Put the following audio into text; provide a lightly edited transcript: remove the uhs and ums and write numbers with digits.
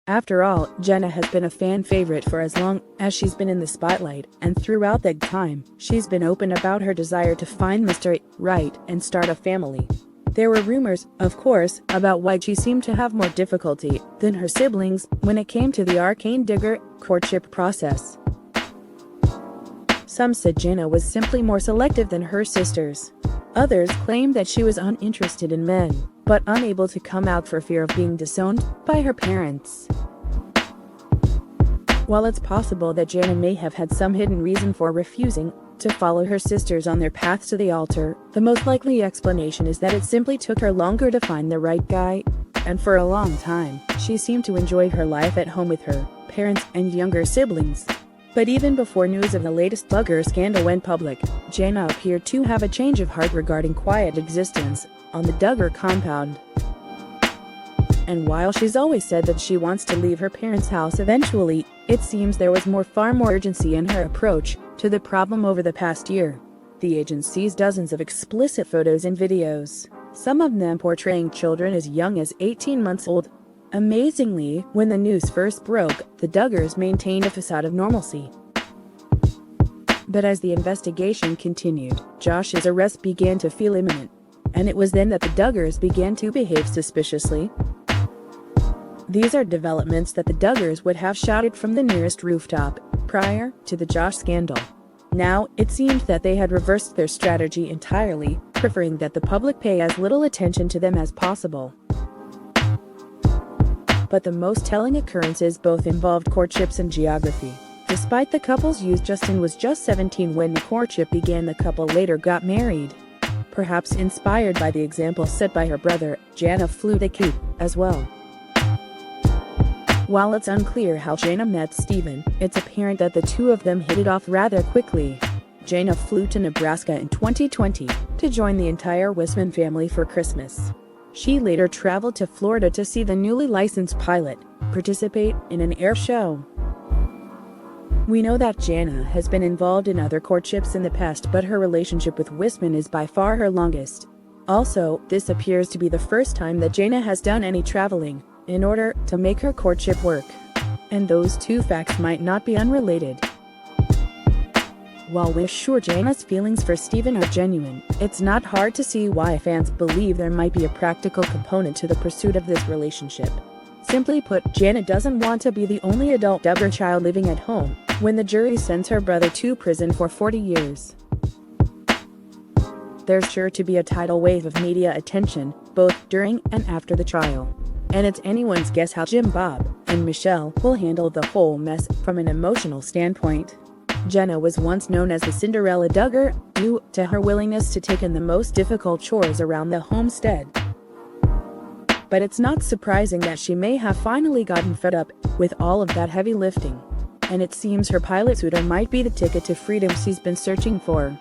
After all, Jana has been a fan favorite for as long as she's been in the spotlight, and throughout that time, she's been open about her desire to find Mr. Right and start a family. There were rumors, of course, about why she seemed to have more difficulty than her siblings when it came to the arcane Duggar courtship process. Some said Jana was simply more selective than her sisters. Others claimed that she was uninterested in men, but unable to come out for fear of being disowned by her parents. While it's possible that Jana may have had some hidden reason for refusing to follow her sisters on their paths to the altar, the most likely explanation is that it simply took her longer to find the right guy, and for a long time, she seemed to enjoy her life at home with her parents and younger siblings. But even before news of the latest Duggar scandal went public, Jana appeared to have a change of heart regarding quiet existence on the Duggar compound. And while she's always said that she wants to leave her parents' house eventually, it seems there was far more urgency in her approach to the problem over the past year. The agency sees dozens of explicit photos and videos, some of them portraying children as young as 18 months old. Amazingly, when the news first broke, the Duggars maintained a facade of normalcy. But as the investigation continued, Josh's arrest began to feel imminent. And it was then that the Duggars began to behave suspiciously. These are developments that the Duggars would have shouted from the nearest rooftop prior to the Josh scandal. Now, it seemed that they had reversed their strategy entirely, preferring that the public pay as little attention to them as possible. But the most telling occurrences both involved courtships and geography. Despite the couple's youth, Justin was just 17 when the courtship began. The couple later got married. Perhaps inspired by the example set by her brother, Jana flew to Cape as well. While it's unclear how Jana met Steven, it's apparent that the two of them hit it off rather quickly. Jana flew to Nebraska in 2020 to join the entire Wissmann family for Christmas. She later traveled to Florida to see the newly licensed pilot participate in an air show. We know that Jana has been involved in other courtships in the past, but her relationship with Wissmann is by far her longest. Also, this appears to be the first time that Jana has done any traveling in order to make her courtship work. And those two facts might not be unrelated. While we're sure Jana's feelings for Steven are genuine, it's not hard to see why fans believe there might be a practical component to the pursuit of this relationship. Simply put, Jana doesn't want to be the only adult Duggar child living at home when the jury sends her brother to prison for 40 years. There's sure to be a tidal wave of media attention, both during and after the trial. And it's anyone's guess how Jim Bob and Michelle will handle the whole mess from an emotional standpoint. Jana was once known as the Cinderella Duggar, due to her willingness to take in the most difficult chores around the homestead. But it's not surprising that she may have finally gotten fed up with all of that heavy lifting. And it seems her pilot suitor might be the ticket to freedom she's been searching for.